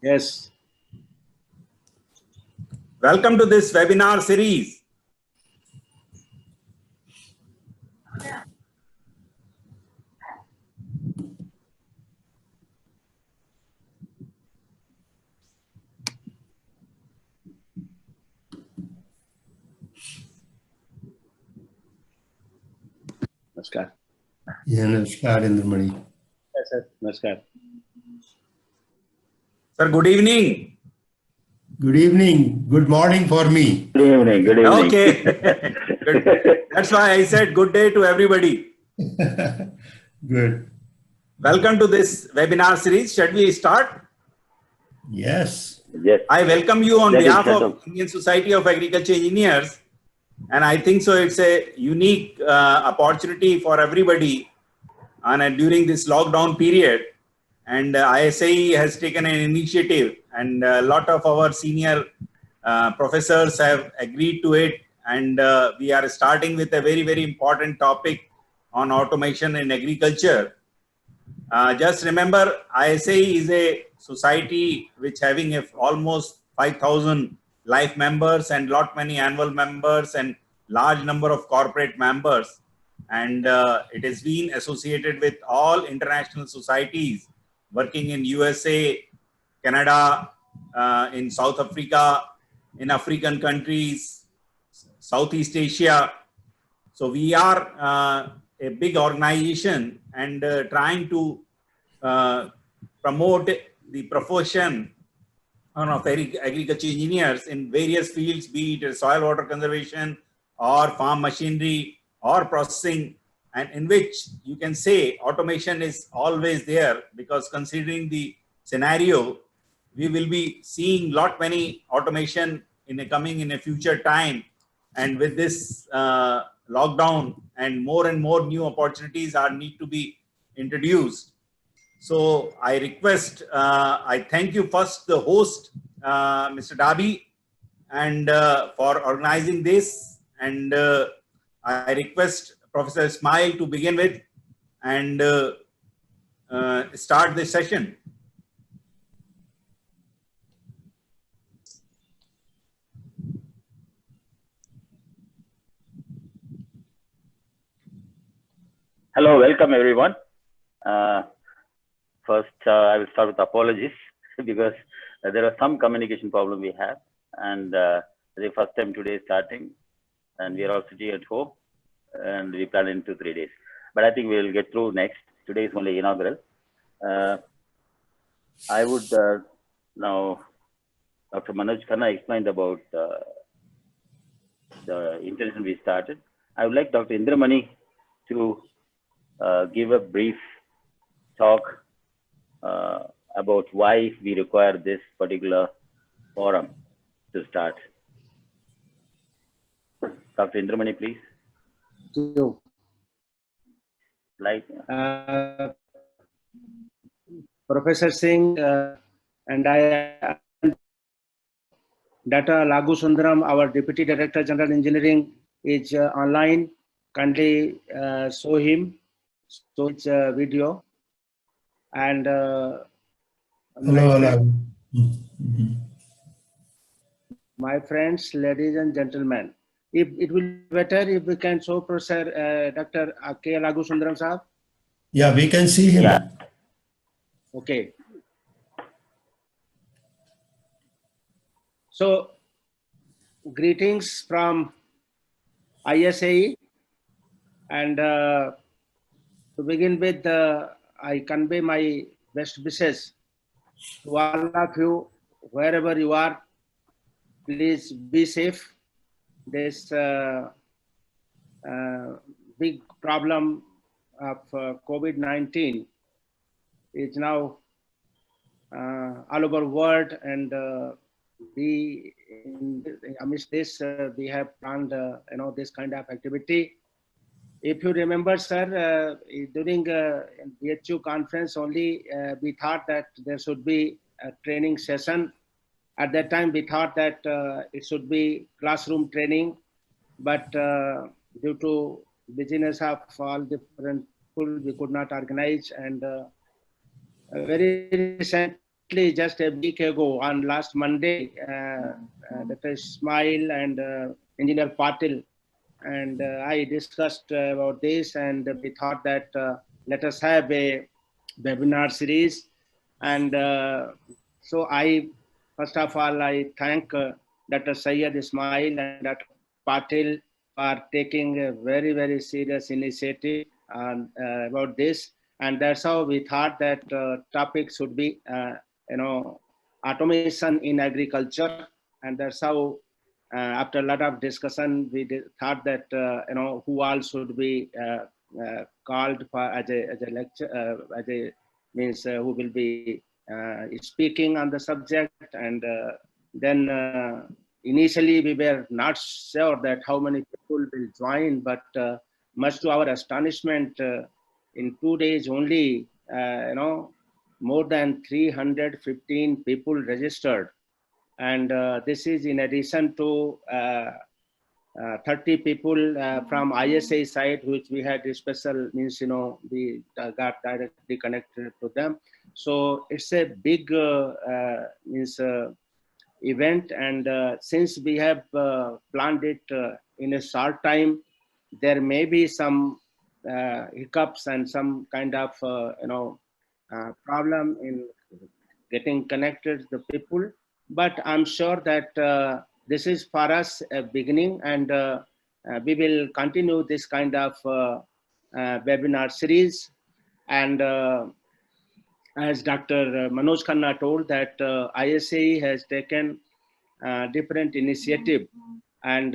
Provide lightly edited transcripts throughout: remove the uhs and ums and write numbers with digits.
Yes. Welcome to this webinar series. Namaskar. Yeah, Namaskar, Indramani. Yes, sir. Namaskar. Sir, good evening. Good evening. Good morning for me. Good evening. Good evening. Okay. Good. That's why I said good day to everybody. Good. Welcome to this webinar series. Shall we start? Yes. Yes. I welcome you on Let us behalf start of off. Indian Society of Agriculture Engineers. And I think so it's a unique opportunity for everybody during this lockdown period. And ISAE has taken an initiative, and a lot of our senior professors have agreed to it. And we are starting with a very, very important topic on automation in agriculture. Just remember, ISAE is a society which having almost 5,000 life members and lot many annual members and large number of corporate members. And it has been associated with all international societies working in USA, Canada, in South Africa, in African countries, Southeast Asia. So we are a big organization and trying to promote the profession of agriculture engineers in various fields, be it soil water conservation or farm machinery or processing, and in which you can say automation is always there, because considering the scenario, we will be seeing lot many automation in a future time. And with this lockdown, and more new opportunities are need to be introduced. So I request, I thank you first, the host, Mr. Darby, and for organizing this. And I request Professor Ismail to begin with and start the session. Hello, welcome everyone. First, I will start with apologies because there are some communication problem we have, and the first time today starting, and we are all sitting at home, and we plan into 3 days. But I think we will get through next. Today is only inaugural. I would now, Dr. Manoj Khanna explained about the introduction we started. I would like Dr. Indramani to give a brief talk about why we require this particular forum to start. Dr. Indramani, please. Thank you. Like, Professor Singh and I, Dr. Lagu Sundaram, our Deputy Director General Engineering, is online. Kindly show him, show his video. And my friends, ladies and gentlemen, if it will be better if we can show Professor Dr. K. Lagu Sundaram Sahab. Yeah, we can see him. yeah. Okay. So, greetings from ISAE, and to begin with, I convey my best wishes to all of you, wherever you are. Please be safe. This big problem of COVID-19 is now all over the world, and we amidst this we have planned this kind of activity. If you remember, sir, during BHU conference only, we thought that there should be a training session. At that time, we thought that it should be classroom training, but due to busyness of all different people, we could not organize. And very recent, recently, just a week ago, on last Monday, Dr. Ismail and Engineer Patil and I discussed about this, and we thought that let us have a webinar series. And so first of all, I thank Dr. Syed Ismail and Dr. Patil for taking a very, very serious initiative about this. And that's how we thought that topic should be, automation in agriculture. And that's how after a lot of discussion, we thought that who all should be called for as a lecture, means who will be speaking on the subject. And then initially we were not sure that how many people will join, but much to our astonishment, in 2 days only, more than 315 people registered. And this is in addition to 30 people from ISA side, which we had a special, means, we got directly connected to them. So it's a big event. And since we have planned it in a short time, there may be some hiccups and some kind of, problem in getting connected to the people. But I'm sure that this is for us a beginning, and we will continue this kind of webinar series. And as Dr. Manoj Khanna told, that ISAE has taken different initiative, and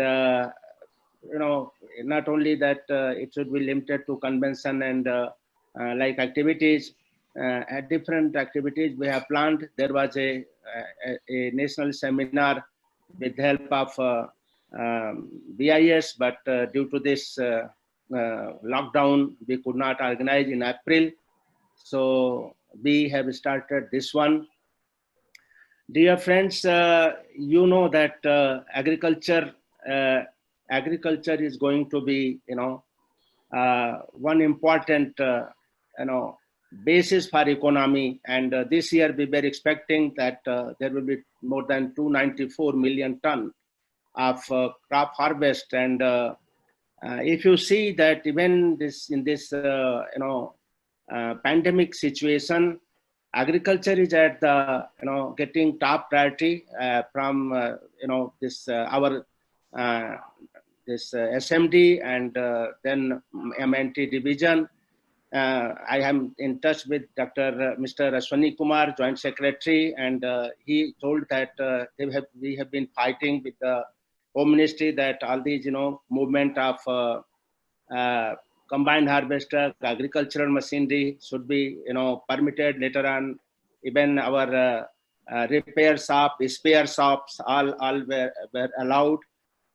not only that it should be limited to convention and like activities. At different activities we have planned. There was a national seminar with the help of BIS, but due to this lockdown, we could not organize in April. So we have started this one. Dear friends, you know that agriculture is going to be, one important, basis for economy. And this year we were expecting that there will be more than 294 million ton of crop harvest. And if you see that even in this pandemic situation, agriculture is at the getting top priority from this our this SMD and then MNT division. I am in touch with Mr. Ashwani Kumar, Joint Secretary, and he told that we have been fighting with the Home Ministry that all these movement of combined harvester, agricultural machinery should be permitted later on. Even our repair shop, spare shops, all were allowed.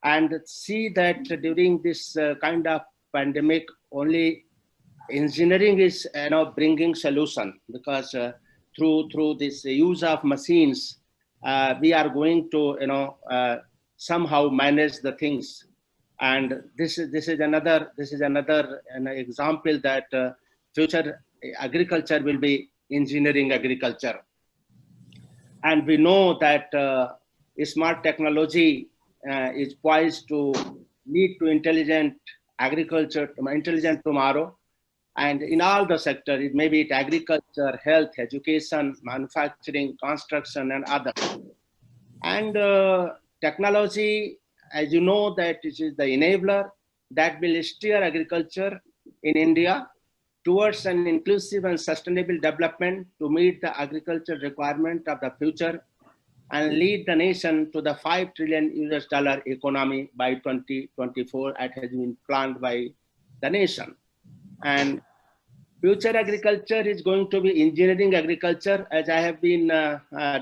And see that during this kind of pandemic, only engineering is bringing solution, because through this use of machines, we are going to somehow manage the things. And this is another example that future agriculture will be engineering agriculture. And we know that smart technology is poised to lead to intelligent agriculture, intelligent tomorrow. And in all the sectors, it may be agriculture, health, education, manufacturing, construction, and others. And technology, as you know, that it is the enabler that will steer agriculture in India towards an inclusive and sustainable development to meet the agriculture requirement of the future and lead the nation to the $5 trillion economy by 2024, as has been planned by the nation. And future agriculture is going to be engineering agriculture, as I have been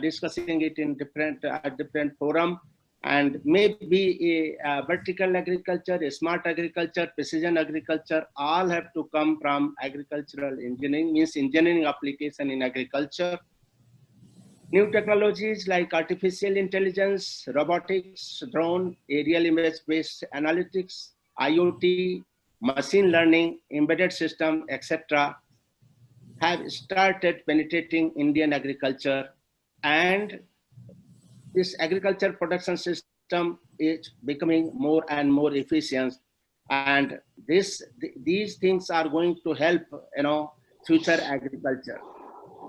discussing it in different forum, and maybe a vertical agriculture, a smart agriculture, precision agriculture, all have to come from agricultural engineering, means engineering application in agriculture. New technologies like artificial intelligence, robotics, drone, aerial image-based analytics, IoT, machine learning, embedded system, etc., have started penetrating Indian agriculture and this agriculture production system is becoming more and more efficient, and these things are going to help, future agriculture.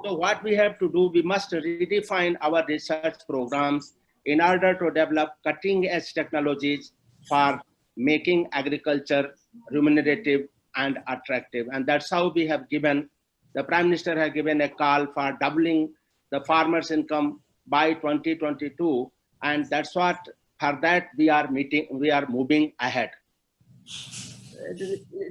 So what we have to do, we must redefine our research programs in order to develop cutting edge technologies for making agriculture remunerative and attractive. And that's how we have given, the Prime Minister has given a call for doubling the farmers' income by 2022. And that's what, for that we are moving ahead.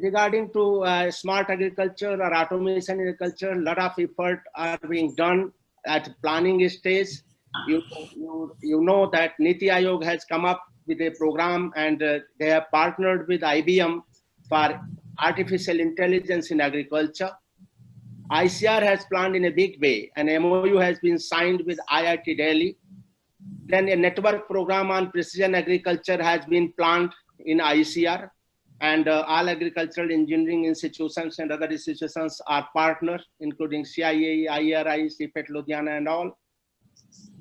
Regarding to smart agriculture or automation agriculture, a lot of effort are being done at planning stage. You know that NITI Aayog has come up with a program, and they have partnered with IBM for artificial intelligence in agriculture. ICR has planned in a big way. An MOU has been signed with IIT Delhi. Then a network program on precision agriculture has been planned in ICR. And all agricultural engineering institutions and other institutions are partners, including CIAE, IRI, CPET Ludhiana, and all.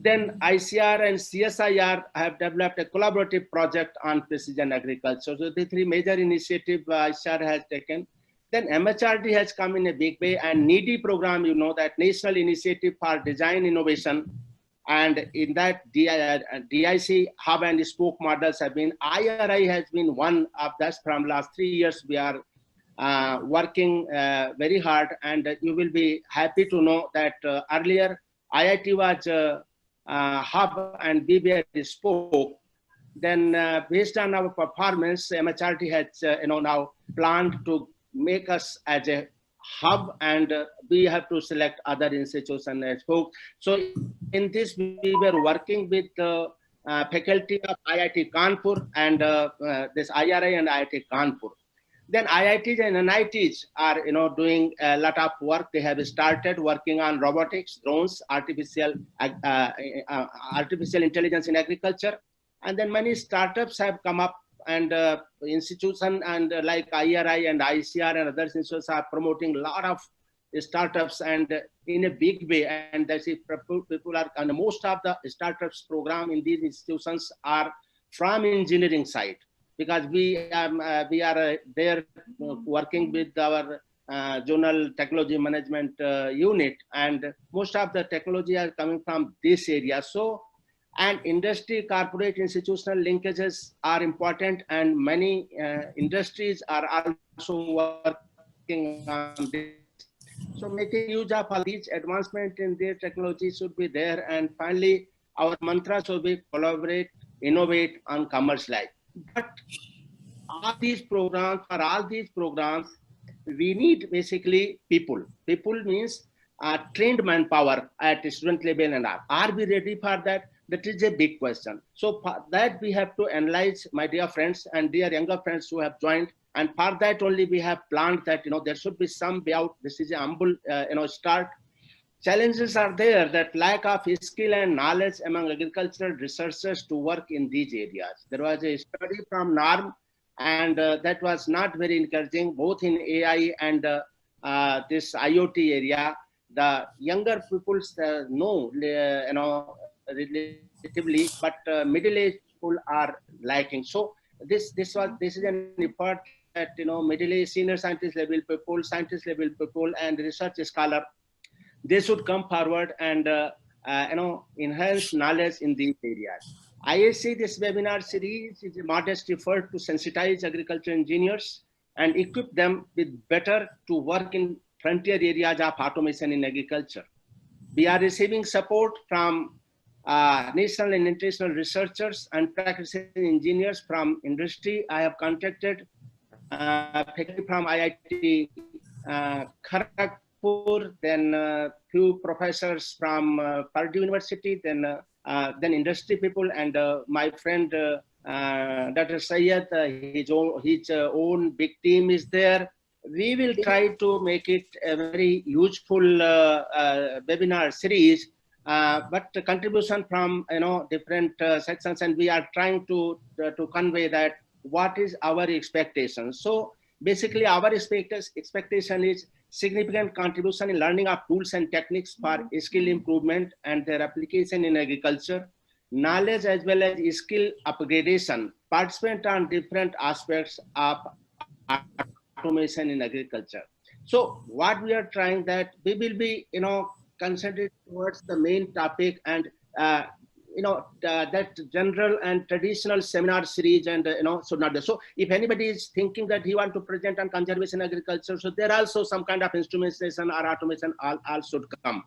Then ICR and CSIR have developed a collaborative project on precision agriculture. So the three major initiatives ICR has taken. Then MHRD has come in a big way, and NIDI program, that National Initiative for Design Innovation. And in that, DIC hub and spoke models have been, IRI has been one of that. From last 3 years, we are working very hard, and you will be happy to know that earlier IIT was hub and BBI spoke. Then based on our performance, MHRD has now planned to make us as a hub, and we have to select other institutions as spoke. So in this, we were working with the faculty of IIT Kanpur and this IRI and IIT Kanpur. Then IITs and NITs are doing a lot of work. They have started working on robotics, drones, artificial intelligence in agriculture. And then many startups have come up, and institutions and like IRI and ICR and other institutions are promoting a lot of startups, and in a big way. And that's it, people are, and most of the startups program in these institutions are from engineering side, because we are there working with our zonal technology management unit, and most of the technology are coming from this area. So, and industry, corporate, institutional linkages are important, and many industries are also working on this. So making use of all these advancement in their technology should be there. And finally, our mantra should be collaborate, innovate, and commercialize. But all these programs, we need basically people. People means trained manpower at student level, and are we ready for that? That is a big question. So for that, we have to analyze, my dear friends and dear younger friends who have joined. And for that only, we have planned that there should be some way out. This is a humble start. Challenges are there, that lack of skill and knowledge among agricultural researchers to work in these areas. There was a study from NARM, and that was not very encouraging, both in AI and this IoT area. The younger people know, relatively, but middle-aged people are lacking. So this is an effort that middle-aged, senior scientist level people, scientist level people, and research scholar, they should come forward and enhance knowledge in these areas. I see this webinar series is a modest effort to sensitize agriculture engineers and equip them with better to work in frontier areas of automation in agriculture. We are receiving support from national and international researchers and practicing engineers from industry. I have contacted faculty from IIT Kharagpur, then few professors from Purdue University, then industry people, and my friend Dr. Syed, his own big team is there. We will try to make it a very useful webinar series. But the contribution from different sections, and we are trying to convey that what is our expectation. So basically, our expectation is significant contribution in learning of tools and techniques for skill improvement and their application in agriculture, knowledge as well as skill upgradation, participate on different aspects of automation in agriculture. So what we are trying that we will be, concentrated towards the main topic and, that general and traditional seminar series and, so not there. So if anybody is thinking that he want to present on conservation agriculture, so there also some kind of instrumentation or automation all should come.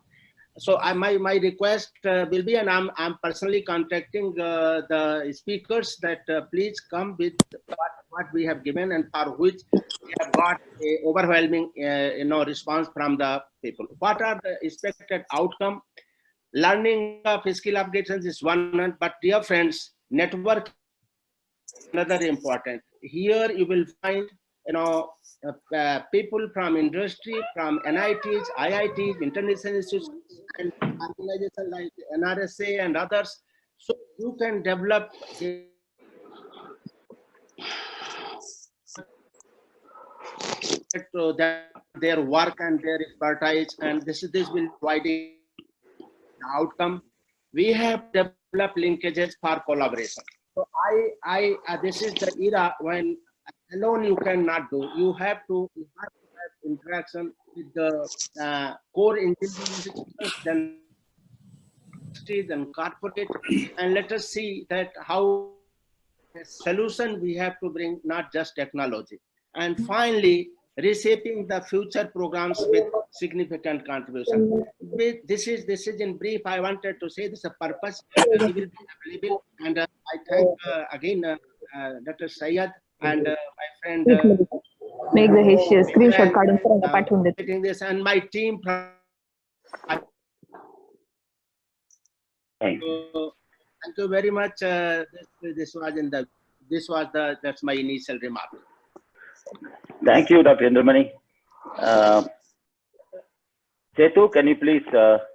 So my request will be, and I'm personally contacting the speakers that please come with what we have given and for which we have got a overwhelming response from the people. What are the expected outcome? Learning of skill upgrades is one, but dear friends, network another important. Here you will find people from industry, from NITs, IITs, international institutions, and organizations like NRSA and others. So you can develop their work and their expertise, and this will provide the outcome. We have developed linkages for collaboration. So this is the era when alone you cannot do. You have to have interaction with the core engineers, then and corporate, and let us see that how a solution we have to bring, not just technology. And finally, reshaping the future programs with significant contribution. This is in brief. I wanted to say this is a purpose. He will be available, and I thank again Dr. Syed and my friend. Make the screenshot card taking this and my team. Thank you very much. That's my initial remark. Thank you, Dr. Indramani. Chetu, can you please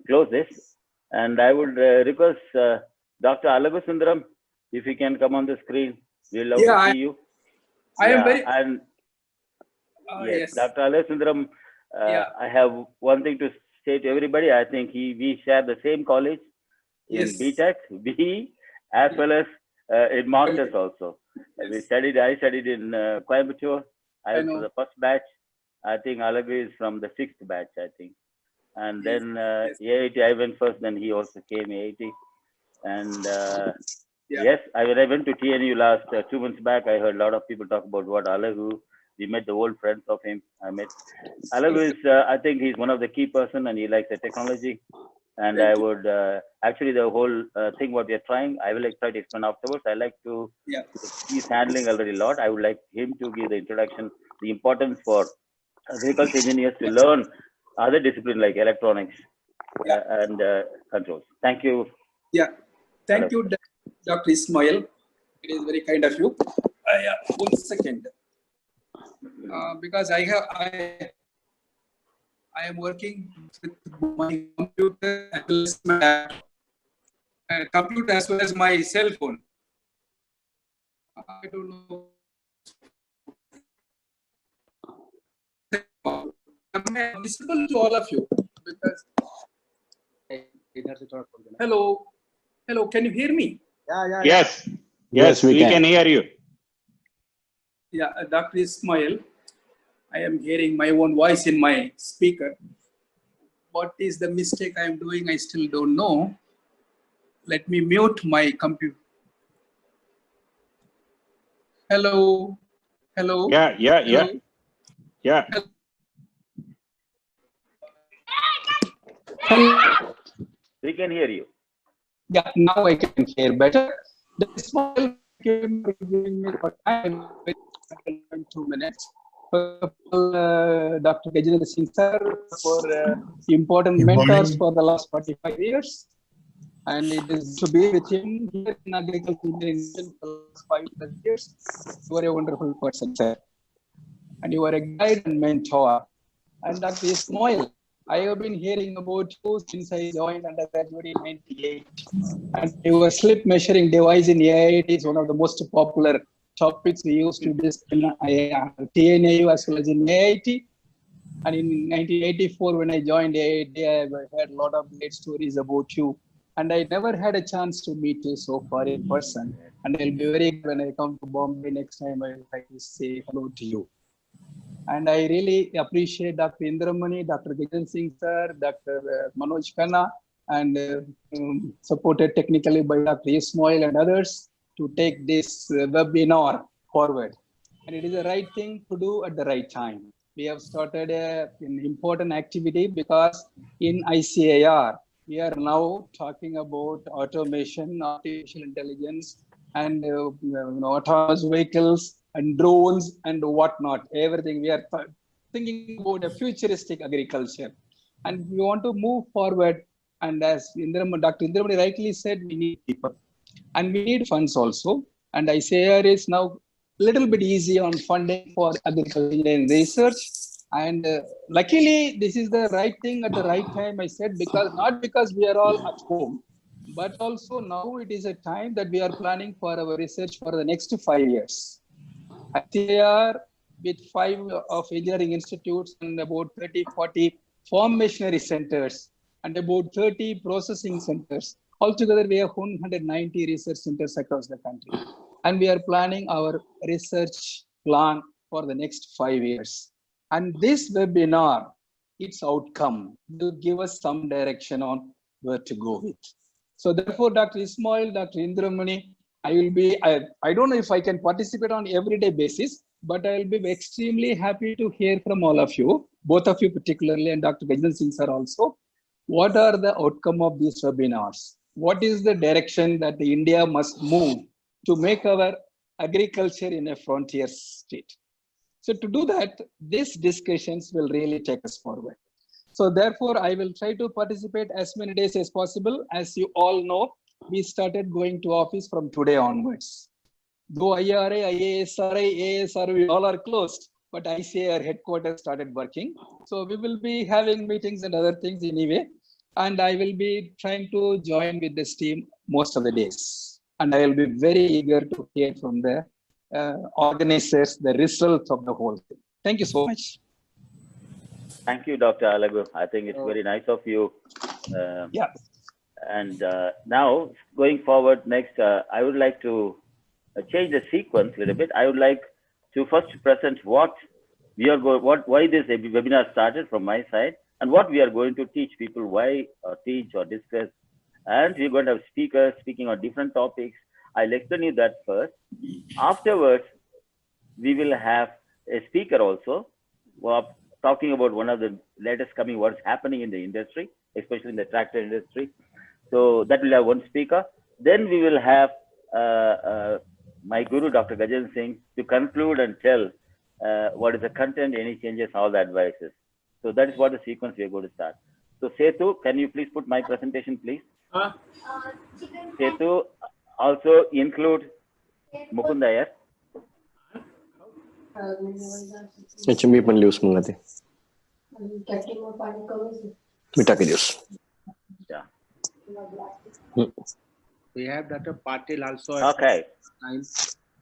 close this? And I would request Dr. Alagosundaram, if you can come on the screen. We'll love to see you. I am very. And yes, Dr. Alagosundaram, Yeah. I have one thing to say to everybody. I think we share the same college in Yes. BTech, BE, as well as in Masters also. I studied in Coimbatore. I was know. the first batch. I think Alagu is from the 6th batch, I think. And then AIT, I went first, then he also came AIT. And yes, when I went to TNU last 2 months back, I heard a lot of people talk about what Alagu. We met the old friends of him. I met Alagu is, I think he's one of the key person, and he likes the technology. And I would actually the whole thing what we are trying, I will try to explain afterwards. I like to, he's handling already a lot. I would like him to give the introduction, the importance for agriculture engineers to learn other disciplines like electronics and controls. Thank you. Yeah, thank you, Dr. Ismail. It is very kind of you. 1 second, because I am working with my computer as well as my computer as well as my cell phone. I don't know. Am I visible to all of you? Because hello, can you hear me? Yes, we can hear you. Yeah, Dr. Ismail, I am hearing my own voice in my speaker. What is the mistake I am doing? I still don't know. Let me mute my computer. Hello. Yeah. Hello. We can hear you. Yeah, now I can hear better. The Ismail giving me for time, 2 minutes. Dr. Gajendra Singh sir for important mentors for the last 45 years. And it is to be with him here in agriculture engineering for the last 5+ years. You are a wonderful person, sir. And you are a guide and mentor. And Dr. Ismail, I have been hearing about you since I joined undergraduate in 98. And your slip measuring device in AIT is one of the most popular topics we used to discuss in TNAU as well as in AIT. And in 1984, when I joined AIT, I heard a lot of great stories about you. And I never had a chance to meet you so far in person. And I'll be very glad when I come to Bombay next time. I will like to say hello to you. And I really appreciate Dr. Indramani, Dr. Gajan Singh sir, Dr. Manoj Khanna, and supported technically by Dr. Ismail and others to take this webinar forward. And it is the right thing to do at the right time. We have started an important activity because in ICAR, we are now talking about automation, artificial intelligence, and autonomous vehicles and drones and whatnot. Everything we are thinking about a futuristic agriculture, and we want to move forward. And as Dr. Indramani rightly said, we need people and we need funds also. And ICAR is now a little bit easy on funding for agriculture and research. And luckily, this is the right thing at the right time, I said, because not because we are all at home, but also now it is a time that we are planning for our research for the next 5 years. ICAR with 5 of engineering institutes and about 30-40 farm machinery centers and about 30 processing centers. Altogether, we have 190 research centers across the country. And we are planning our research plan for the next 5 years. And this webinar, its outcome will give us some direction on where to go with. So therefore, Dr. Ismail, Dr. Indramani, I don't know if I can participate on everyday basis, but I'll be extremely happy to hear from all of you, both of you particularly, and Dr. Gajan Singh sir also. What are the outcome of these webinars? What is the direction that India must move to make our agriculture in a frontier state? So to do that, these discussions will really take us forward. So therefore, I will try to participate as many days as possible. As you all know, we started going to office from today onwards. Though IRA, IASRI, ASR, we all are closed, but ICAR headquarters started working. So we will be having meetings and other things anyway. And I will be trying to join with this team most of the days. And I will be very eager to hear from the organizers the results of the whole thing. Thank you so much. Thank you, Dr. Alagu. I think it's very nice of you. Yeah. And now, going forward, next, I would like to change the sequence a little bit. I would like to first present what we are why this webinar started from my side, and what we are going to teach people, why teach or discuss. And we're going to have speakers speaking on different topics. I'll explain you that first. Afterwards, we will have a speaker also talking about one of the latest coming what's happening in the industry, especially in the tractor industry. So that will have one speaker. Then we will have my guru, Dr. Gajan Singh, to conclude and tell what is the content, any changes, all the advices. So that is what the sequence we are going to start. So Setu, can you please put my presentation, please? Setu, also include Mukunda here. मी पण लिहूस मग ते मिठा के दिवस. Yeah. We have Dr. Patil also. Okay.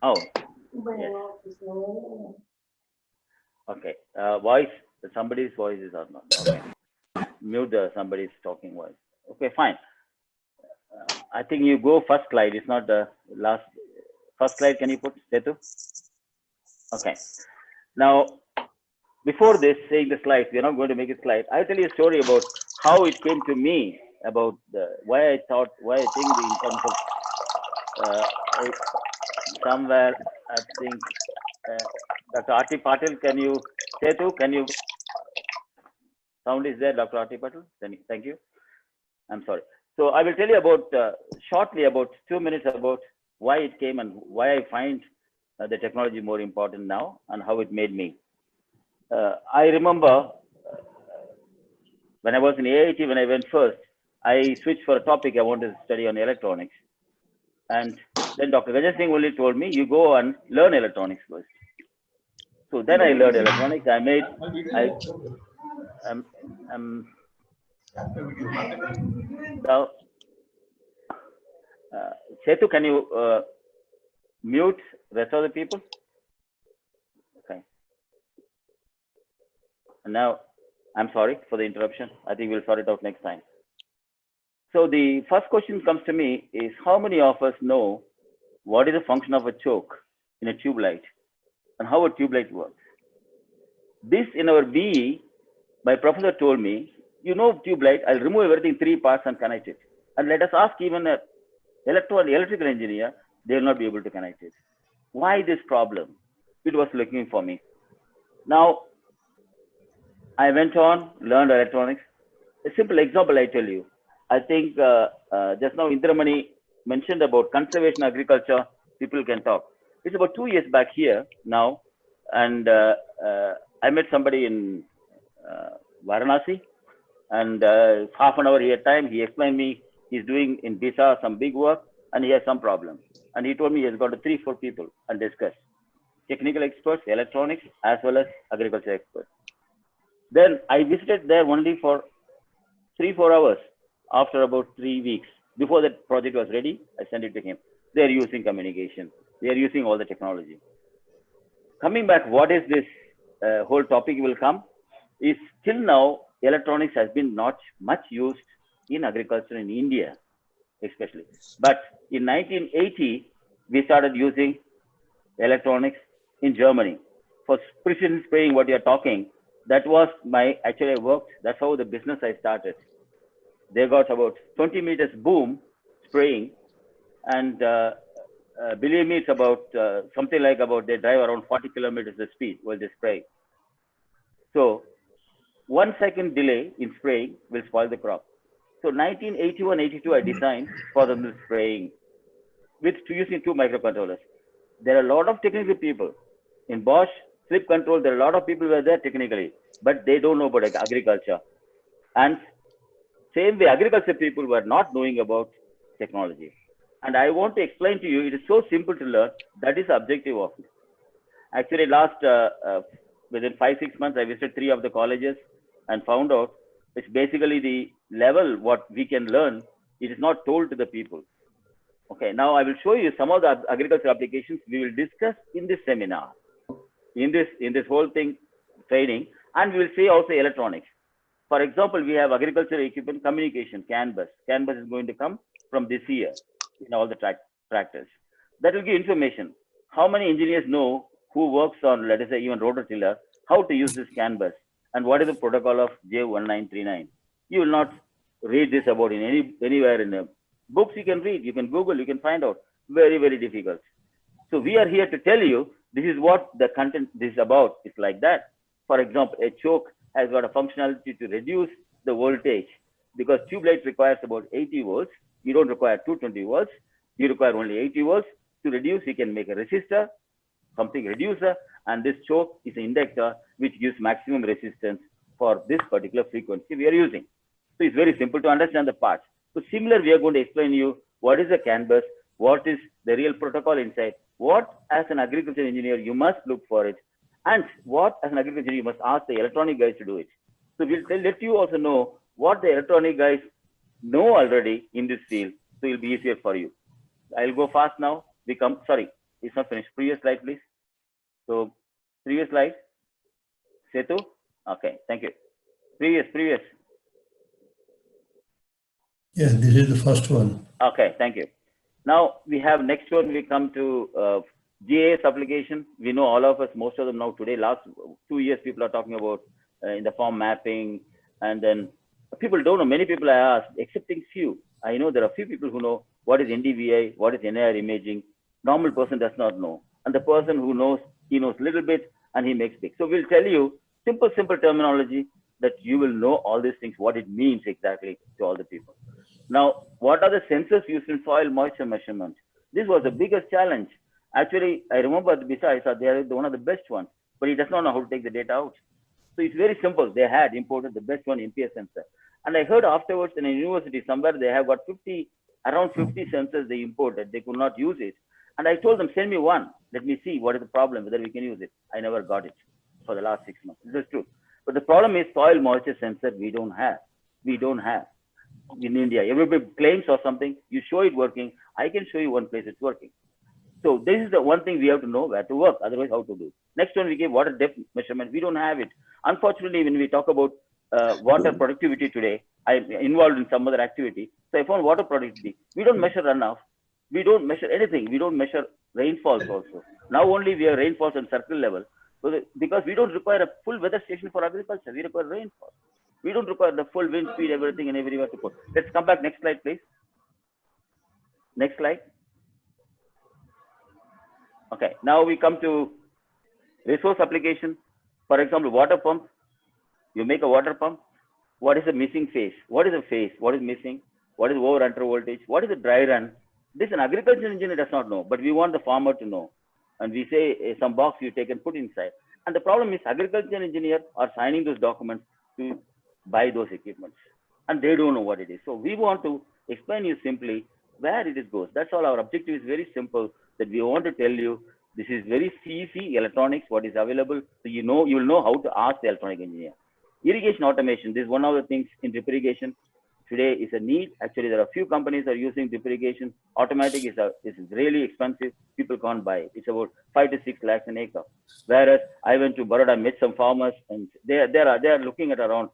Oh. Yes. Okay. Voice. Somebody's voice is on. Okay. Mute somebody's talking voice. Okay, fine. I think you go first slide. It's not the last. First slide. Can you put Setu? Okay. Now, before this, saying the slides, we're not going to make a slide. I'll tell you a story about how it came to me, about why I think in terms of somewhere, I think, Dr. Arti Patil, can you, Setu, can you, sound is there, Dr. Arti Patil? Thank you. I'm sorry. So I will tell you about, shortly, about 2 minutes about why it came and why I find the technology more important now and how it made me. I remember when I was in AIT, when I went first, I switched for a topic I wanted to study on electronics. And then Dr. Gajan Singh only told me, you go and learn electronics first. So then I learned electronics. Now, Setu, can you mute rest of the people? Okay. And now I'm sorry for the interruption. I think we'll sort it out next time. So the first question comes to me is, how many of us know what is the function of a choke in a tube light and how a tube light works? This in our BE, my professor told me, you know, tube light, I'll remove everything 3 parts and connect it. And let us ask even an electrical engineer, they will not be able to connect it. Why this problem? It was looking for me. Now, I went on, learned electronics. A simple example I tell you. I think just now Indramani mentioned about conservation agriculture, people can talk. It's about 2 years back here now, and I met somebody in Varanasi, and half an hour he had time. He explained me he's doing in Bisa some big work, and he has some problem. And he told me he has got 3-4 people and discussed. Technical experts, electronics, as well as agriculture experts. Then I visited there only for 3-4 hours. After about 3 weeks, before that project was ready, I sent it to him. They're using communication. They're using all the technology. Coming back, what is this whole topic will come is till now, electronics has been not much used in agriculture in India, especially. But in 1980, we started using electronics in Germany for precision spraying. What you're talking, that was actually I worked. That's how the business I started. They got about 20 meters boom spraying, and believe me, it's about something like they drive around 40 kilometers the speed while they spray. So 1 second delay in spraying will spoil the crop. So 1981-82, I designed for the spraying with using 2 microcontrollers. There are a lot of technical people in Bosch slip control. There are a lot of people who are there technically, but they don't know about agriculture. And same way, agriculture people were not knowing about technology. And I want to explain to you, it is so simple to learn. That is the objective of it. Actually, within 5-6 months, I visited 3 of the colleges and found out it's basically the level what we can learn. It is not told to the people. Okay, now I will show you some of the agriculture applications we will discuss in this seminar, in this whole thing training, and we will see also electronics. For example, we have agriculture equipment communication, CAN bus. CAN bus is going to come from this year in all the tractors. That will give information. How many engineers know who works on, let us say, even rototiller, how to use this CAN bus and what is the protocol of J1939? You will not read this about in anywhere in the books. You can read, you can Google, you can find out. Very, very difficult. So we are here to tell you this is what the content is about. It's like that. For example, a choke has got a functionality to reduce the voltage because tube light requires about 80 volts. You don't require 220 volts. You require only 80 volts. To reduce, you can make a resistor, something reducer, and this choke is an inductor which gives maximum resistance for this particular frequency we are using. So it's very simple to understand the parts. So similar, we are going to explain you what is a CAN bus, what is the real protocol inside, what as an agriculture engineer you must look for it, and what as an agriculture engineer you must ask the electronic guys to do it. So we'll let you also know what the electronic guys know already in this field, so it'll be easier for you. I'll go fast now. Sorry, it's not finished. Previous slide, please. So previous slide. Setu? Okay, thank you. Previous. Yes, this is the first one. Okay, thank you. Now we have next one. We come to GIS application. We know all of us, most of them now today. Last 2 years, people are talking about in the form mapping, and then people don't know. Many people I asked, excepting few. I know there are few people who know what is NDVI, what is NIR imaging. Normal person does not know, and the person who knows, he knows little bit, and he makes big. So we'll tell you simple terminology that you will know all these things, what it means exactly to all the people. Now, what are the sensors used in soil moisture measurement? This was the biggest challenge. Actually, I remember the BISA, I thought they are one of the best ones, but he does not know how to take the data out. So it's very simple. They had imported the best one, MPS sensor. And I heard afterwards in a university somewhere, they have got around 50 sensors they imported. They could not use it. And I told them, send me one. Let me see what is the problem, whether we can use it. I never got it for the last 6 months. This is true. But the problem is soil moisture sensor we don't have. We don't have in India. Everybody claims or something, you show it working. I can show you one place it's working. So this is the one thing we have to know where to work, otherwise how to do. Next one, we give water depth measurement. We don't have it. Unfortunately, when we talk about water productivity today. I'm involved in some other activity. So I found water productivity. We don't measure runoff. We don't measure anything. We don't measure rainfalls also. Now only we have rainfalls on circle level. So because we don't require a full weather station for agriculture. We require rainfall. We don't require the full wind speed, everything and everywhere to put. Let's come back. Next slide, please. Next slide. Okay. Now we come to resource application. For example, water pump. You make a water pump. What is the missing phase? What is the phase? What is missing? What is over under voltage? What is the dry run? This an agricultural engineer does not know, but we want the farmer to know. And we say some box you take and put inside. And the problem is agricultural engineers are signing those documents to buy those equipments. And they don't know what it is. So we want to explain you simply where it goes. That's all. Our objective is very simple, that we want to tell you this is very easy electronics, what is available. So you will know how to ask the electronic engineer. Irrigation automation, this is one of the things in drip irrigation today is a need. Actually, there are a few companies are using drip irrigation. Automatic is really expensive. People can't buy it. It's about 5 to 6 lakhs an acre. Whereas I went to Baroda, met some farmers, and they are looking at around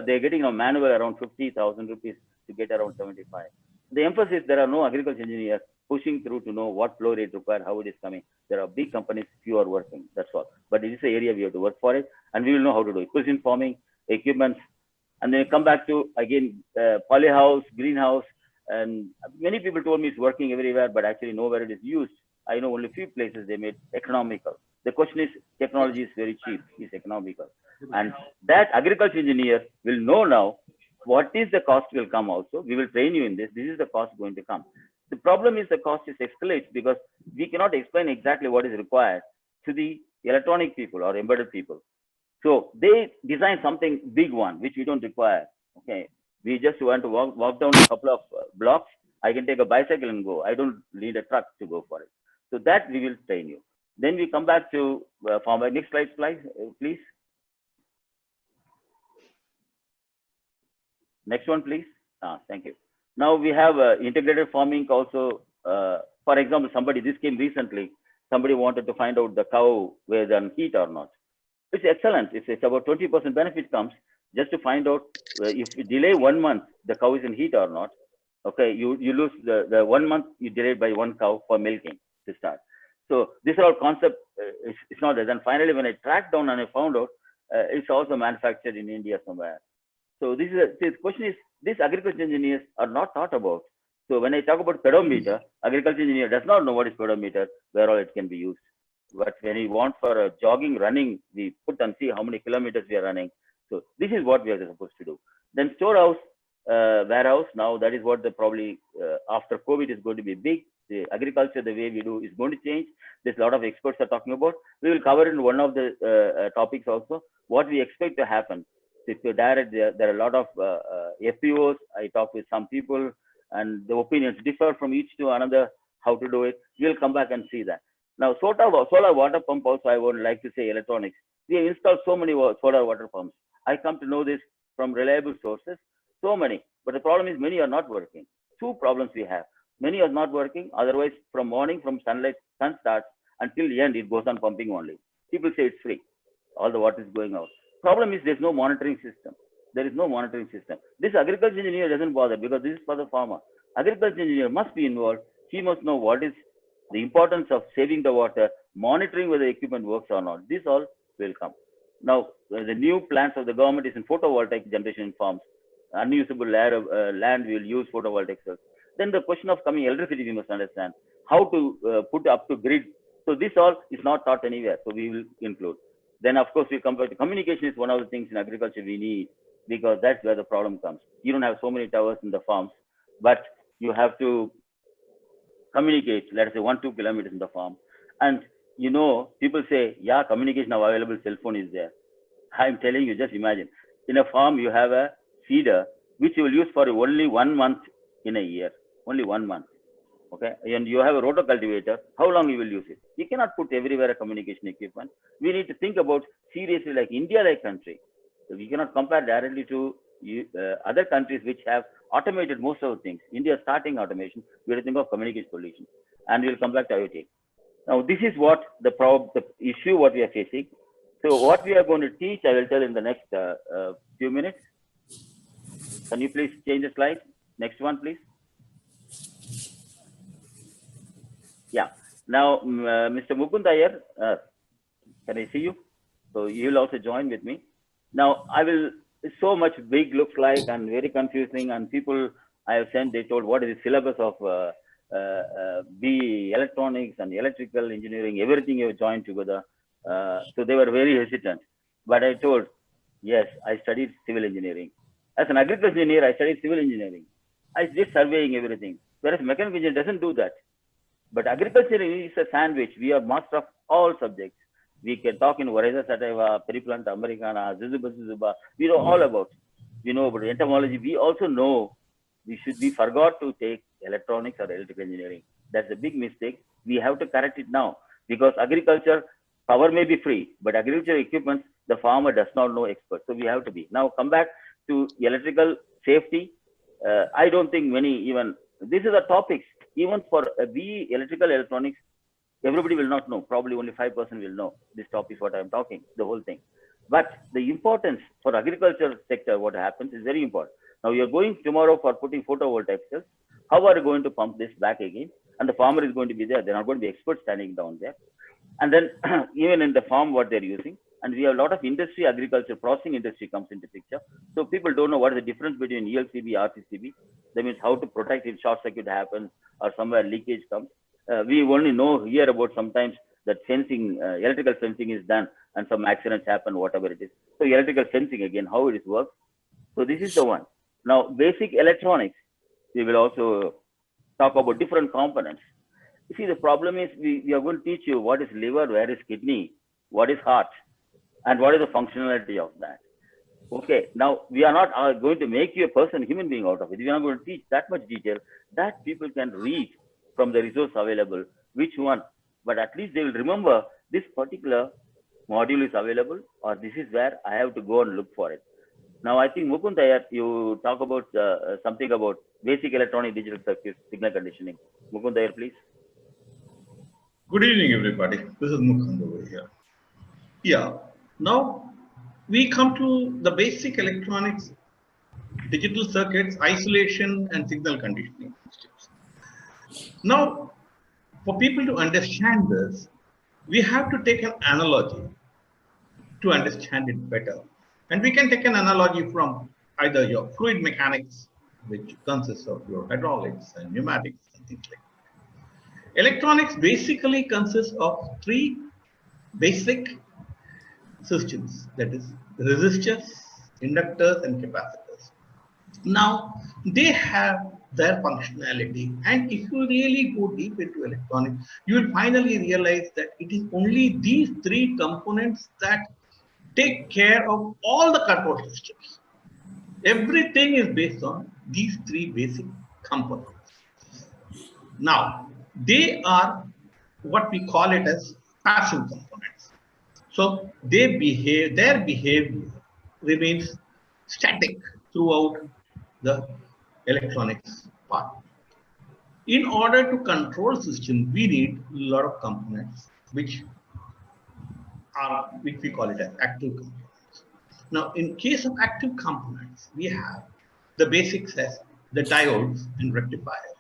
they're getting a manual around 50,000 rupees to get around 75. The emphasis, there are no agriculture engineers pushing through to know what flow rate required, how it is coming. There are big companies, few are working, that's all. But it is an area we have to work for it, and we will know how to do it. Precision farming, equipment, and then come back to, again, polyhouse, greenhouse, and many people told me it's working everywhere, but actually nowhere it is used. I know only few places they made economical. The question is, technology is very cheap, it's economical. And that agriculture engineer will know now what is the cost will come also. We will train you in this. This is the cost going to come. The problem is the cost is escalates because we cannot explain exactly what is required to the electronic people or embedded people. So they design something big one, which we don't require. Okay. We just want to walk down a couple of blocks. I can take a bicycle and go. I don't need a truck to go for it. So that we will train you. Then we come back to farmer. Next slide, please. Next one, please. Thank you. Now we have integrated farming also. For example, this came recently. Somebody wanted to find out the cow whether on heat or not. It's excellent. It's about 20% benefit comes just to find out if you delay 1 month, the cow is in heat or not. Okay, you lose the 1 month you delayed by 1 cow for milking to start. So this are all concept. It's not there. Then finally, when I tracked down and I found out it's also manufactured in India somewhere. So this question is, these agriculture engineers are not thought about. So when I talk about pedometer, agriculture engineer does not know what is pedometer, where all it can be used. But when you want for a jogging, running, we put and see how many kilometers we are running. So this is what we are supposed to do. Then storehouse, warehouse. Now that is what probably after COVID is going to be big. The agriculture, the way we do is going to change. There's a lot of experts are talking about. We will cover in one of the topics also what we expect to happen. If you direct, there are a lot of FPOs. I talk with some people, and the opinions differ from each to another how to do it. We'll come back and see that. Now, solar water pump also, I would like to say electronics. We have installed so many solar water pumps. I come to know this from reliable sources, so many. But the problem is many are not working. 2 problems we have. Many are not working. Otherwise, from morning, from sun starts until the end, it goes on pumping only. People say it's free. All the water is going out. Problem is there's no monitoring system. There is no monitoring system. This agriculture engineer doesn't bother because this is for the farmer. Agriculture engineer must be involved. He must know what is the importance of saving the water, monitoring whether the equipment works or not. This all will come. Now, the new plans of the government is in photovoltaic generation in farms. Unusable land will use photovoltaic cells. Then the question of coming electricity, we must understand how to put up to grid. So this all is not taught anywhere. So we will include. Then of course we come back to communication is one of the things in agriculture we need, because that's where the problem comes. You don't have so many towers in the farms, but you have to communicate, let us say 1-2 kilometers in the farm. And people say, yeah, communication now available, cell phone is there. I'm telling you, just imagine. In a farm, you have a feeder, which you will use for only 1 month in a year, only 1 month. Okay, and you have a rotor cultivator, how long you will use it? You cannot put everywhere a communication equipment. We need to think about seriously like India like country. So we cannot compare directly to other countries which have automated most of the things. India is starting automation. We have to think of communication solutions, and we'll come back to IoT. Now this is what the issue what we are facing. So what we are going to teach, I will tell in the next few minutes. Can you please change the slide? Next one, please. Yeah. Now, Mr. Mukund Iyer, can I see you? So you will also join with me. Now, I will, so much big looks like and very confusing, and people I have sent, they told what is the syllabus of BE electronics and electrical engineering, everything you have joined together. So they were very hesitant. But I told, yes, I studied civil engineering. As an agricultural engineer, I studied civil engineering. I did surveying, everything. Whereas mechanical engineering doesn't do that. But agriculture is a sandwich. We are master of all subjects. We can talk in Vareza Sateva, Periplanta Americana, Zuzuba. We know all about. We know about entomology. We also know we forgot to take electronics or electrical engineering. That's a big mistake. We have to correct it now, because agriculture power may be free, but agricultural equipment, the farmer does not know expert. So we have to be. Now come back to electrical safety. I don't think many even, this is a topic, even for BE electrical electronics, everybody will not know. Probably only 5% will know this topic, what I'm talking, the whole thing. But the importance for agriculture sector, what happens is very important. Now you're going tomorrow for putting photovoltaic cells. How are you going to pump this back again? And the farmer is going to be there. They're not going to be experts standing down there. And then even in the farm, what they're using. And we have a lot of industry, agriculture, processing industry comes into picture. So people don't know what is the difference between ELCB, RCCB. That means how to protect if short circuit happens or somewhere leakage comes. We only hear about sometimes that fencing, electrical fencing is done and some accidents happen, whatever it is. So electrical fencing again, how it works. So this is the one. Now basic electronics, we will also talk about different components. You see, the problem is we are going to teach you what is liver, where is kidney, what is heart, and what is the functionality of that. Okay, now we are not going to make you a person, human being out of it. We are not going to teach that much detail that people can read from the resource available, which one, but at least they will remember this particular module is available, or this is where I have to go and look for it. Now, I think Mukund Iyer, you talk about something about basic electronic digital circuits, signal conditioning. Mukund Iyer, please. Good evening, everybody. This is Mukund over here. Yeah, now we come to the basic electronics, digital circuits, isolation, and signal conditioning. Now, for people to understand this, we have to take an analogy to understand it better. And we can take an analogy from either your fluid mechanics, which consists of your hydraulics and pneumatics and things like that. Electronics basically consists of three basic systems, that is resistors, inductors, and capacitors. Now, they have their functionality, and if you really go deep into electronics, you will finally realize that it is only these three components that take care of all the control systems. Everything is based on these three basic components. Now, they are what we call it as passive components. So their behavior remains static throughout the electronics part. In order to control system, we need a lot of components which we call it as active components. Now, in case of active components, we have the basics as the diodes and rectifiers.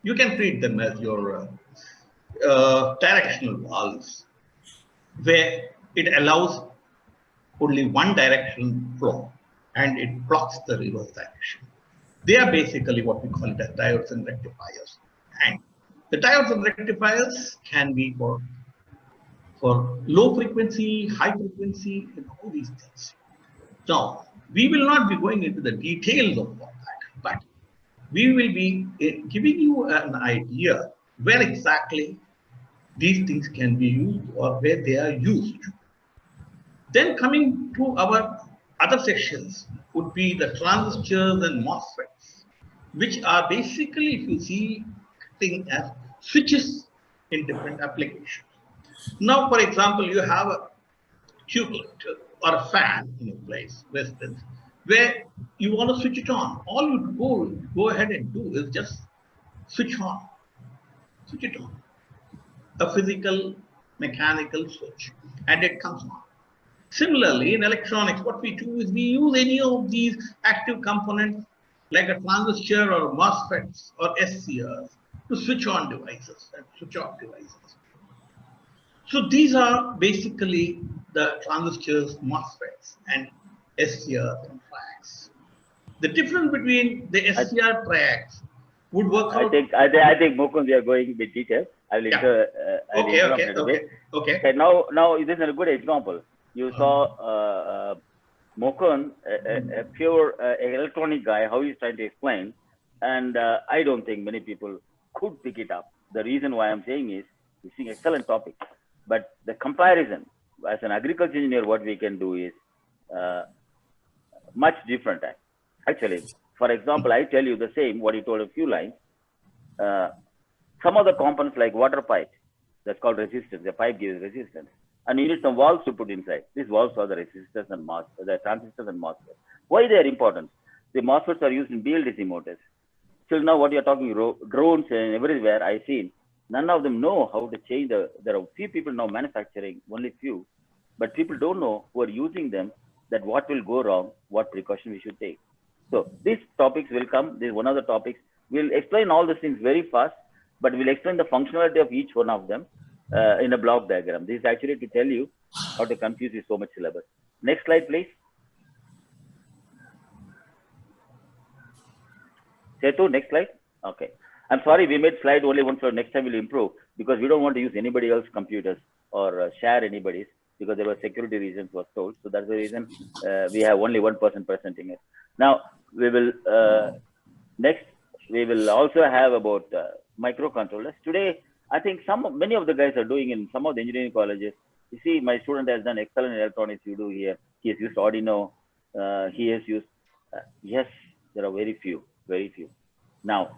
You can treat them as your directional valves, where it allows only one direction flow and it blocks the reverse direction. They are basically what we call it as diodes and rectifiers. And the diodes and rectifiers can be for low frequency, high frequency, and all these things. Now, we will not be going into the details of all that, but we will be giving you an idea where exactly these things can be used or where they are used. Then coming to our other sections would be the transistors and MOSFETs, which are basically, if you see, acting as switches in different applications. Now, for example, you have a tublet or a fan in a place, residence, where you want to switch it on. All you go ahead and do is just switch it on. A physical, mechanical switch, and it comes on. Similarly, in electronics, what we do is we use any of these active components like a transistor or MOSFETs or SCRs to switch on devices and switch off devices. So these are basically the transistors, MOSFETs, and SCRs and tracks. The difference between the SCR tracks would work out. I think Mukund, we are going a bit detailed. I will interrupt a bit. Okay. Now this is a good example. You saw Mukund, a pure electronic guy, how he's trying to explain, and I don't think many people could pick it up. The reason why I'm saying is, it's an excellent topic, but the comparison as an agriculture engineer, what we can do is much different. Actually, for example, I tell you the same, what you told a few lines. Some of the components like water pipe, that's called resistance, the pipe gives resistance. And you need some valves to put inside. These valves are the resistors and the transistors and MOSFETs. Why they are important? The MOSFETs are used in BLDC motors. Till now, what you are talking, drones and everywhere I've seen, none of them know how to change there are few people now manufacturing, only few, but people don't know who are using them, that what will go wrong, what precaution we should take. So these topics will come. This is one of the topics. We'll explain all these things very fast, but we'll explain the functionality of each one of them in a block diagram. This is actually to tell you how to confuse you so much syllabus. Next slide, please. Setu, next slide. Okay. I'm sorry, we made slide only one, so next time we'll improve, because we don't want to use anybody else's computers or share anybody's, because there were security reasons was told. So that's the reason we have only one person presenting it. Now we will next we will also have about microcontrollers. Today, I think many of the guys are doing in some of the engineering colleges. You see, my student has done excellent in electronics. You do here. He has used Arduino. He has used yes. There are very few. Now,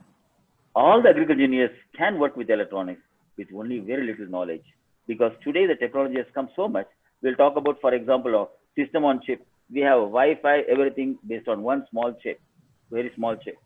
all the agriculture engineers can work with electronics with only very little knowledge, because today the technology has come so much. We'll talk about, for example, a system on chip. We have Wi-Fi, everything based on one small chip, very small chip.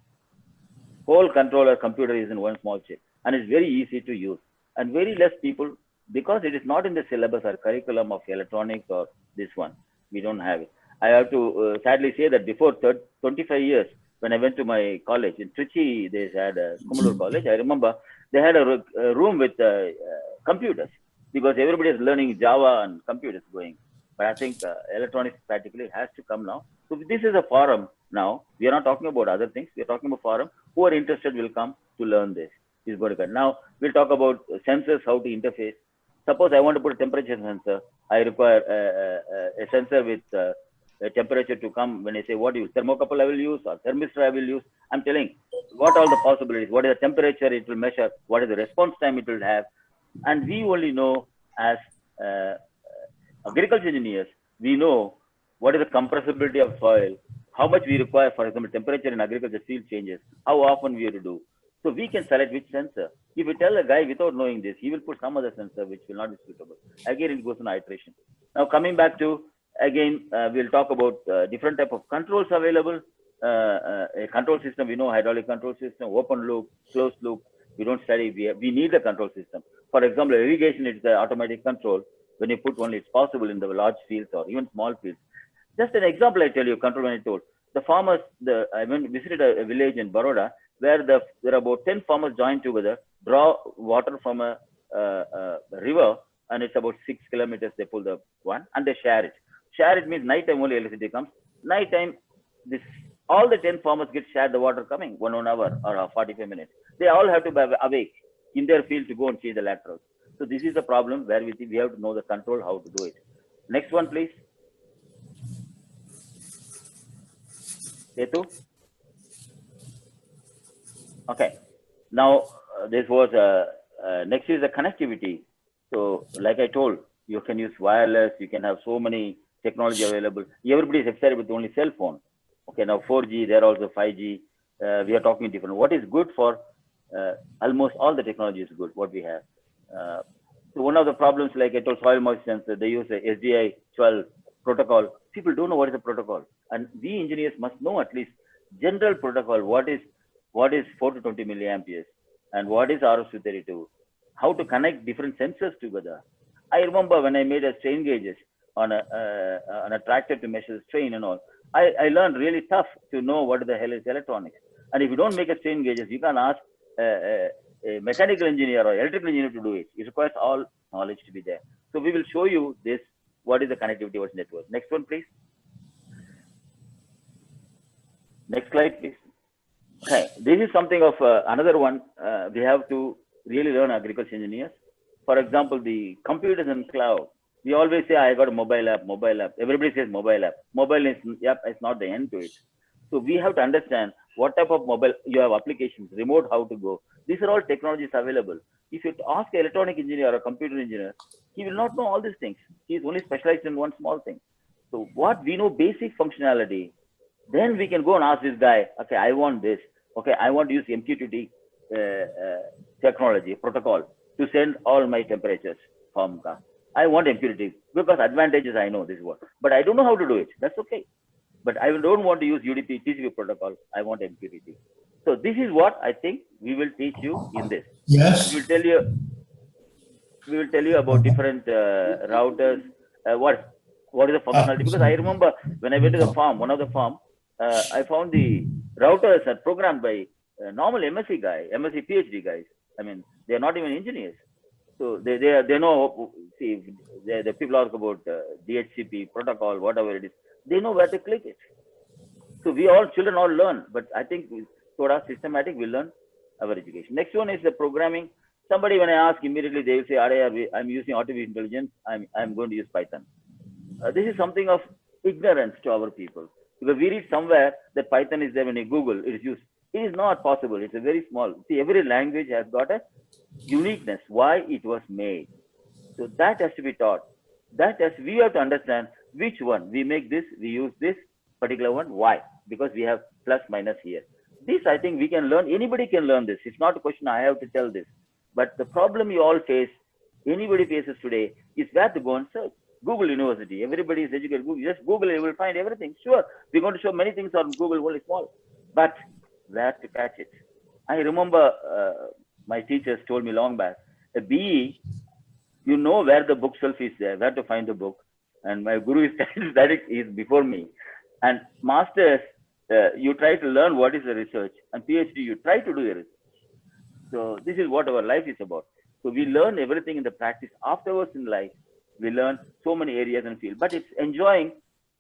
Whole controller computer is in one small chip, and it's very easy to use. And very less people, because it is not in the syllabus or curriculum of electronics or this one, we don't have it. I have to sadly say that before 25 years, when I went to my college in Trichy, they had a Kumalur college. I remember they had a room with computers, because everybody is learning Java and computers going. But I think electronics practically has to come now. So this is a forum now. We are not talking about other things. We are talking about forum. Who are interested will come to learn this. Is going to come. Now we'll talk about sensors, how to interface. Suppose I want to put a temperature sensor. I require a sensor with a temperature to come. When I say what use, thermocouple I will use or thermistor I will use. I'm telling what all the possibilities. What is the temperature it will measure? What is the response time it will have? And we only know as agriculture engineers, we know what is the compressibility of soil, how much we require, for example, temperature in agriculture field changes, how often we have to do. So we can select which sensor. If you tell a guy without knowing this, he will put some other sensor which will not be suitable. Again, it goes on iteration. Now coming back to, again, we'll talk about different type of controls available. A control system, we know hydraulic control system, open loop, closed loop. We don't study, we need the control system. For example, irrigation, it's the automatic control. When you put one, it's possible in the large fields or even small fields. Just an example, I tell you, control when I told. The farmers, I visited a village in Baroda where there are about 10 farmers joined together, draw water from a river, and it's about 6 kilometers, they pull the one, and they share it. Share it means night time only electricity comes. Night time, all the 10 farmers get shared the water coming, 1 hour or 45 minutes. They all have to be awake in their field to go and change the laterals. So this is the problem where we have to know the control, how to do it. Next one, please. Setu? Okay. Now, this was, next is the connectivity. So like I told, you can use wireless, you can have so many technology available. Everybody is excited with only cell phone. Okay, now 4G, there are also 5G. We are talking different. What is good for almost all the technology is good, what we have. So one of the problems, like I told, soil moisture sensor, they use a SDI 12 protocol. People don't know what is the protocol. And we engineers must know at least general protocol, what is 4 to 20 milliamperes and what is RS-232, how to connect different sensors together. I remember when I made a strain gauges on a tractor to measure the strain and all. I learned really tough to know what the hell is electronics. And if you don't make a strain gauges, you can ask a mechanical engineer or electrical engineer to do it. It requires all knowledge to be there. So we will show you this, what is the connectivity towards network. Next one, please. Next slide, please. Okay, this is something of another one. We have to really learn agriculture engineers. For example, the computers and cloud. We always say, I got a mobile app, mobile app. Everybody says mobile app. Mobile is, yep, it's not the end to it. So we have to understand what type of mobile, you have applications, remote, how to go. These are all technologies available. If you ask an electronic engineer or a computer engineer, he will not know all these things. He is only specialized in one small thing. So what we know basic functionality, then we can go and ask this guy, okay, I want this. Okay, I want to use MQTT technology, protocol to send all my temperatures from car. I want MQTT because advantages I know this is what, but I don't know how to do it. That's okay. But I don't want to use UDP, TCP protocol. I want MQTT. So this is what I think we will teach you in this. Yes. We will tell you about different routers. What is the functionality? Because I remember when I went to the farm, one of the farm, I found the routers are programmed by normal MSc guy, MSc PhD guys. I mean, they are not even engineers. So they know, see, the people ask about DHCP protocol, whatever it is. They know where to click it. So we all, children all learn, but I think Thoda systematic, we learn our education. Next one is the programming. Somebody, when I ask immediately, they will say, I'm using artificial intelligence. I'm going to use Python. This is something of ignorance to our people. Because we read somewhere that Python is there when you Google, it is used. It is not possible. It's a very small. See, every language has got a uniqueness, why it was made. So that has to be taught. We have to understand which one. We make this, we use this particular one. Why? Because we have plus minus here. This, I think we can learn. Anybody can learn this. It's not a question I have to tell this. But the problem you all face, anybody faces today, is where to go and search. Google University. Everybody is educated. Just Google it, you will find everything. Sure, we're going to show many things on Google, only small. But where to catch it? I remember my teachers told me long back, a BE, you know where the bookshelf is there, where to find the book. And my guru is before me. And masters, you try to learn what is the research. And PhD, you try to do the research. So this is what our life is about. So we learn everything in the practice. Afterwards in life, we learn so many areas and fields. But it's enjoying.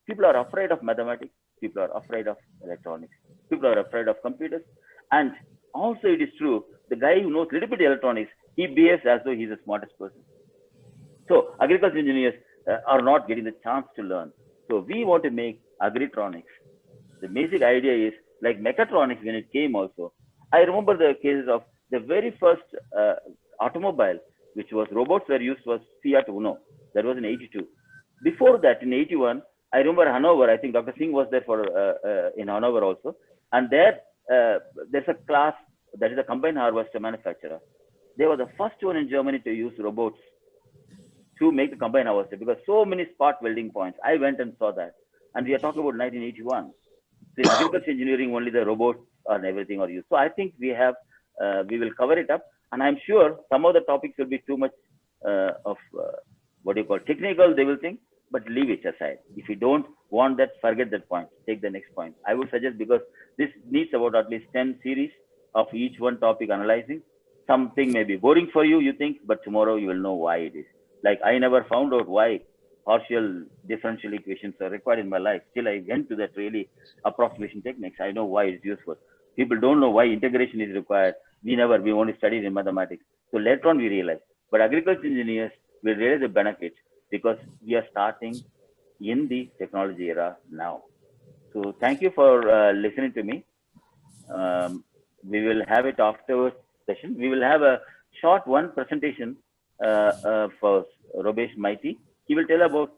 People are afraid of mathematics. People are afraid of electronics. People are afraid of computers. And also it is true, the guy who knows a little bit electronics, he behaves as though he's the smartest person. So agriculture engineers are not getting the chance to learn. So we want to make agritronics. The basic idea is like mechatronics when it came also. I remember the cases of the very first automobile, which was robots were used, was Fiat Uno. That was in 82. Before that, in 81, I remember Hanover. I think Dr. Singh was there for in Hanover also. And there, there's a class that is a combined harvester manufacturer. They were the first one in Germany to use robots to make the combined harvester because so many spot welding points. I went and saw that. And we are talking about 1981. So in agriculture engineering, only the robots and everything are used. So I think we have, we will cover it up. And I'm sure some of the topics will be too much of what you call technical, they will think, but leave it aside. If you don't want that, forget that point. Take the next point. I would suggest, because this needs about at least 10 series of each one topic analyzing. Something may be boring for you, you think, but tomorrow you will know why it is. Like I never found out why partial differential equations are required in my life. Still, I went to that really approximation techniques. I know why it's useful. People don't know why integration is required. We only studied in mathematics. So later on we realize. But agriculture engineers will realize the benefits because we are starting in the technology era now. So thank you for listening to me. We will have it after session. We will have a short one presentation for Robesh Maiti. He will tell about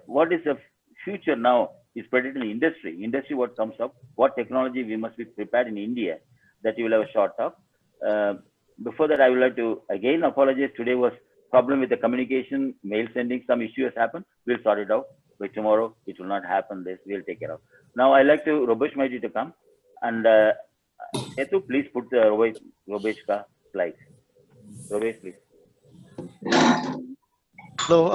what is the future now is predicted in industry. Industry, what comes up, what technology we must be prepared in India. That you will have a short talk. Before that, I would like to again apologize. Today was problem with the communication, mail sending. Some issue has happened. We'll sort it out. By tomorrow, it will not happen. This we'll take care of. Now, I like to Robesh Maiti to come and Setu, please put the Robesh ka slides. Robesh, please. Hello.